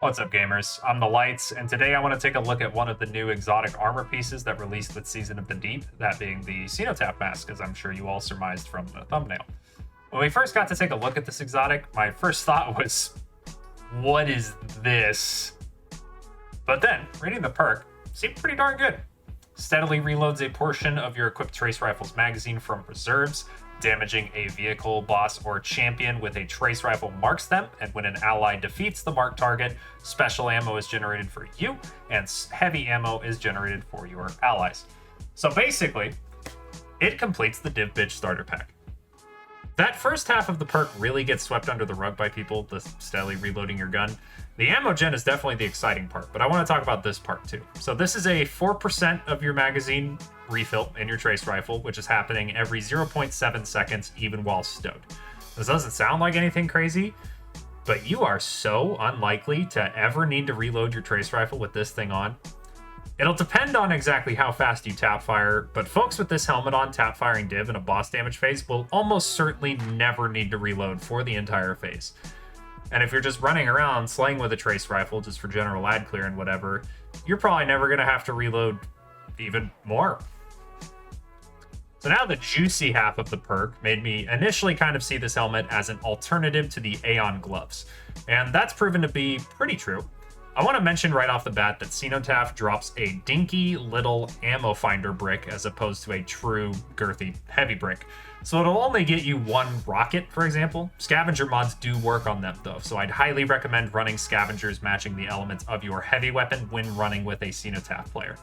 What's up, gamers? I'm the Lights, and today I want to take a look at one of the new exotic armor pieces that released with Season of the Deep, that being the Cenotaph mask, as I'm sure you all surmised from the thumbnail. When we first got to take a look at this exotic, my first thought was, what is this? But then, reading the perk, seemed pretty darn good. Steadily reloads a portion of your equipped trace rifle's magazine from reserves. Damaging a vehicle, boss, or champion with a trace rifle marks them, and when an ally defeats the marked target, special ammo is generated for you, and heavy ammo is generated for your allies. So basically, it completes the Div Bitch starter pack. That first half of the perk really gets swept under the rug by people, the steadily reloading your gun. The ammo gen is definitely the exciting part, but I want to talk about this part too. So this is a 4% of your magazine refill in your trace rifle, which is happening every 0.7 seconds, even while stowed. This doesn't sound like anything crazy, but you are so unlikely to ever need to reload your trace rifle with this thing on. It'll depend on exactly how fast you tap fire, but folks with this helmet on tap firing div in a boss damage phase will almost certainly never need to reload for the entire phase. And if you're just running around slaying with a trace rifle just for general ad clear and whatever, you're probably never going to have to reload even more. So now the juicy half of the perk made me initially kind of see this helmet as an alternative to the Aeon gloves, and that's proven to be pretty true. I want to mention right off the bat that Cenotaph drops a dinky little ammo finder brick as opposed to a true girthy heavy brick. So it'll only get you one rocket, for example. Scavenger mods do work on them though, so I'd highly recommend running scavengers matching the elements of your heavy weapon when running with a Cenotaph player.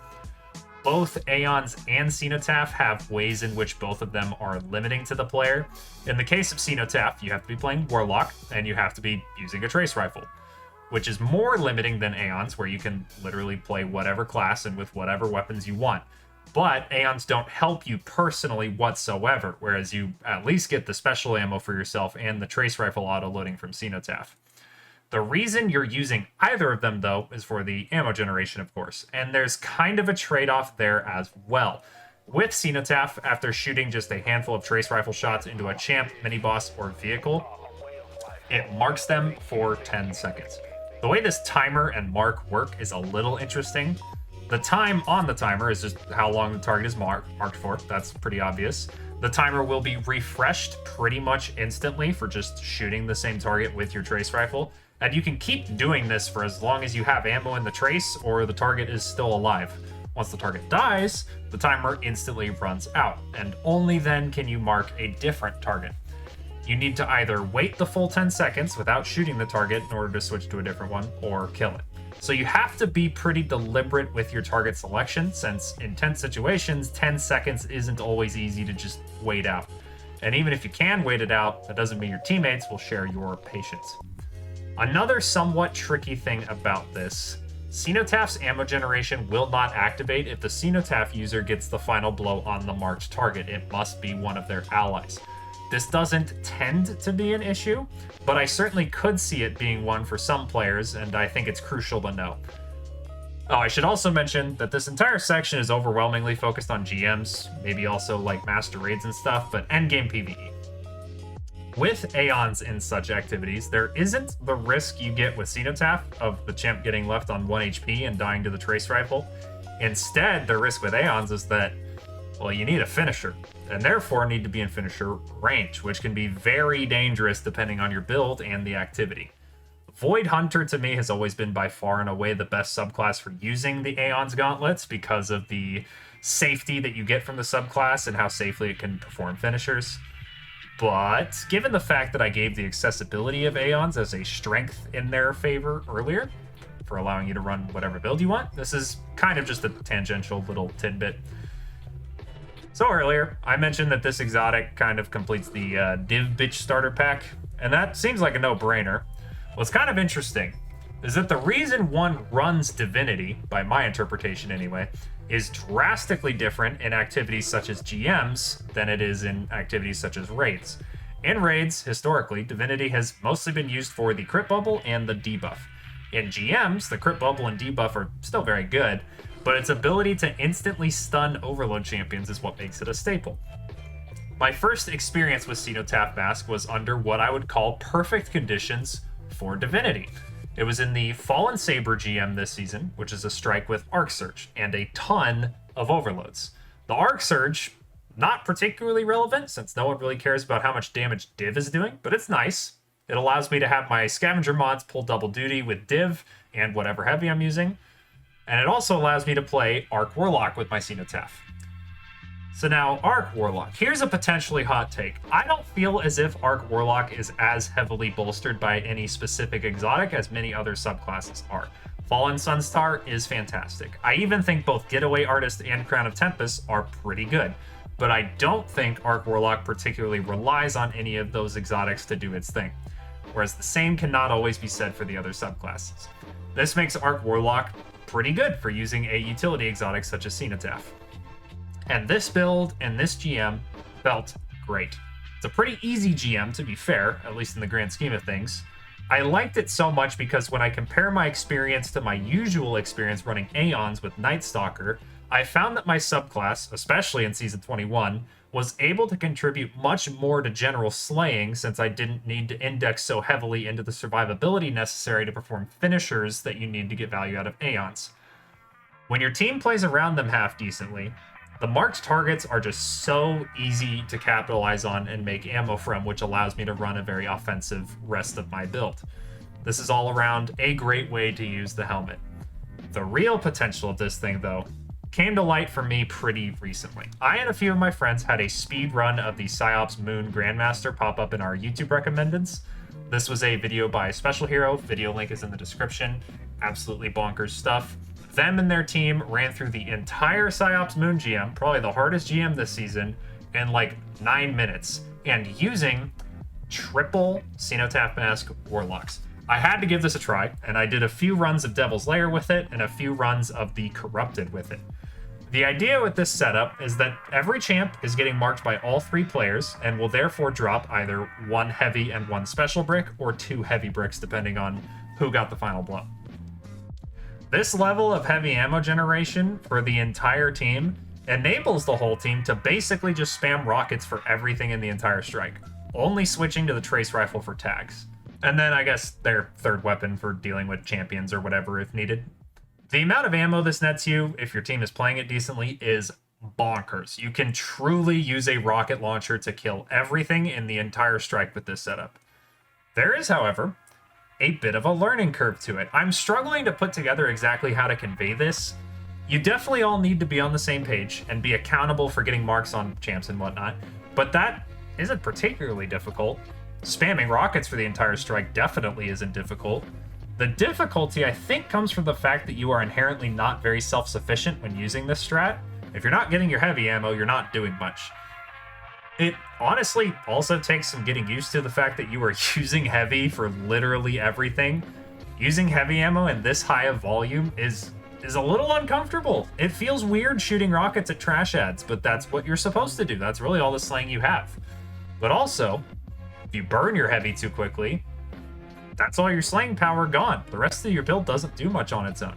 Both Aeons and Cenotaph have ways in which both of them are limiting to the player. In the case of Cenotaph, you have to be playing Warlock, and you have to be using a trace rifle, which is more limiting than Aeons, where you can literally play whatever class and with whatever weapons you want. But Aeons don't help you personally whatsoever, whereas you at least get the special ammo for yourself and the trace rifle auto-loading from Cenotaph. The reason you're using either of them, though, is for the ammo generation, of course, and there's kind of a trade-off there as well. With Cenotaph, after shooting just a handful of trace rifle shots into a champ, mini-boss, or vehicle, it marks them for 10 seconds. The way this timer and mark work is a little interesting. The time on the timer is just how long the target is marked for. That's pretty obvious. The timer will be refreshed pretty much instantly for just shooting the same target with your trace rifle. And you can keep doing this for as long as you have ammo in the trace or the target is still alive. Once the target dies, the timer instantly runs out, and only then can you mark a different target. You need to either wait the full 10 seconds without shooting the target in order to switch to a different one, or kill it. So you have to be pretty deliberate with your target selection, since in tense situations, 10 seconds isn't always easy to just wait out. And even if you can wait it out, that doesn't mean your teammates will share your patience. Another somewhat tricky thing about this, Cenotaph's ammo generation will not activate if the Cenotaph user gets the final blow on the marked target. It must be one of their allies. This doesn't tend to be an issue, but I certainly could see it being one for some players, and I think it's crucial to know. Oh, I should also mention that this entire section is overwhelmingly focused on GMs, maybe also like master raids and stuff, but endgame PvE. With Aeons in such activities, there isn't the risk you get with Cenotaph of the champ getting left on 1 HP and dying to the trace rifle. Instead, the risk with Aeons is that, well, you need a finisher, and therefore need to be in finisher range, which can be very dangerous depending on your build and the activity. Void Hunter to me has always been by far and away the best subclass for using the Aeons gauntlets because of the safety that you get from the subclass and how safely it can perform finishers. But given the fact that I gave the accessibility of Aeons as a strength in their favor earlier, for allowing you to run whatever build you want, this is kind of just a tangential little tidbit. So earlier, I mentioned that this exotic kind of completes the Div Bitch starter pack, and that seems like a no-brainer. What's kind of interesting is that the reason one runs Divinity, by my interpretation anyway, is drastically different in activities such as GMs than it is in activities such as raids. In raids, historically, Divinity has mostly been used for the crit bubble and the debuff. In GMs, the crit bubble and debuff are still very good, but its ability to instantly stun overload champions is what makes it a staple. My first experience with Cenotaph Mask was under what I would call perfect conditions for Divinity. It was in the Fallen Saber GM this season, which is a strike with Arc Surge and a ton of overloads. The Arc Surge, not particularly relevant since no one really cares about how much damage Div is doing, but it's nice. It allows me to have my scavenger mods pull double duty with Div and whatever heavy I'm using. And it also allows me to play Arc Warlock with my Cenotaph. So now, Arc Warlock. Here's a potentially hot take. I don't feel as if Arc Warlock is as heavily bolstered by any specific exotic as many other subclasses are. Fallen Sunstar is fantastic. I even think both Getaway Artist and Crown of Tempest are pretty good. But I don't think Arc Warlock particularly relies on any of those exotics to do its thing. Whereas the same cannot always be said for the other subclasses. This makes Arc Warlock pretty good for using a utility exotic such as Cenotaph. And this build and this GM felt great. It's a pretty easy GM, to be fair, at least in the grand scheme of things. I liked it so much because when I compare my experience to my usual experience running Aeons with Night Stalker, I found that my subclass, especially in Season 21, was able to contribute much more to general slaying since I didn't need to index so heavily into the survivability necessary to perform finishers that you need to get value out of Aeons. When your team plays around them half decently, the marked targets are just so easy to capitalize on and make ammo from, which allows me to run a very offensive rest of my build. This is all around a great way to use the helmet. The real potential of this thing, though, came to light for me pretty recently. I and a few of my friends had a speed run of the Psyops Moon Grandmaster pop up in our YouTube recommendeds. This was a video by Special Hero. Video link is in the description. Absolutely bonkers stuff. Them and their team ran through the entire Psyops Moon GM, probably the hardest GM this season, in like 9 minutes, and using triple Cenotaph Mask Warlocks. I had to give this a try, and I did a few runs of Devil's Lair with it, and a few runs of the Corrupted with it. The idea with this setup is that every champ is getting marked by all 3 players, and will therefore drop either 1 heavy and 1 special brick, or 2 heavy bricks, depending on who got the final blow. This level of heavy ammo generation for the entire team enables the whole team to basically just spam rockets for everything in the entire strike, only switching to the trace rifle for tags. And then I guess their third weapon for dealing with champions or whatever if needed. The amount of ammo this nets you, if your team is playing it decently, is bonkers. You can truly use a rocket launcher to kill everything in the entire strike with this setup. There is, however, a bit of a learning curve to it. I'm struggling to put together exactly how to convey this. You definitely all need to be on the same page and be accountable for getting marks on champs and whatnot, but that isn't particularly difficult. Spamming rockets for the entire strike definitely isn't difficult. The difficulty, I think, comes from the fact that you are inherently not very self-sufficient when using this strat. If you're not getting your heavy ammo, you're not doing much. It honestly also takes some getting used to the fact that you are using heavy for literally everything. Using heavy ammo in this high of volume is a little uncomfortable. It feels weird shooting rockets at trash ads, but that's what you're supposed to do. That's really all the slaying you have. But also, if you burn your heavy too quickly, that's all your slaying power gone. The rest of your build doesn't do much on its own.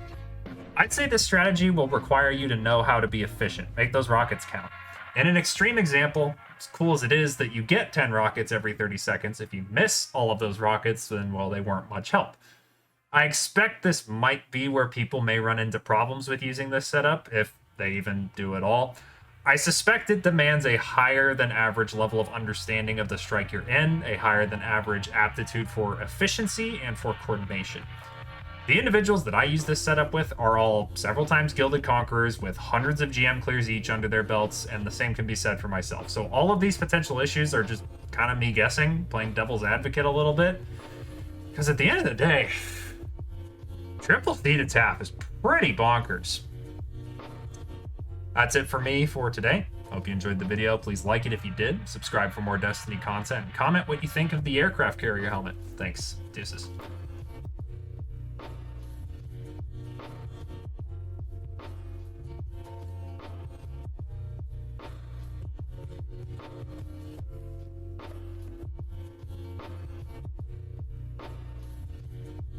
I'd say this strategy will require you to know how to be efficient, make those rockets count. In an extreme example, as cool as it is that you get 10 rockets every 30 seconds, if you miss all of those rockets, then, well, they weren't much help. I expect this might be where people may run into problems with using this setup, if they even do at all. I suspect it demands a higher than average level of understanding of the strike you're in, a higher than average aptitude for efficiency and for coordination. The individuals that I use this setup with are all several times Gilded Conquerors with hundreds of GM clears each under their belts, and the same can be said for myself. So all of these potential issues are just kind of me guessing, playing devil's advocate a little bit. Because at the end of the day, triple Cenotaph is pretty bonkers. That's it for me for today. Hope you enjoyed the video. Please like it if you did. Subscribe for more Destiny content and comment what you think of the aircraft carrier helmet. Thanks. Deuces.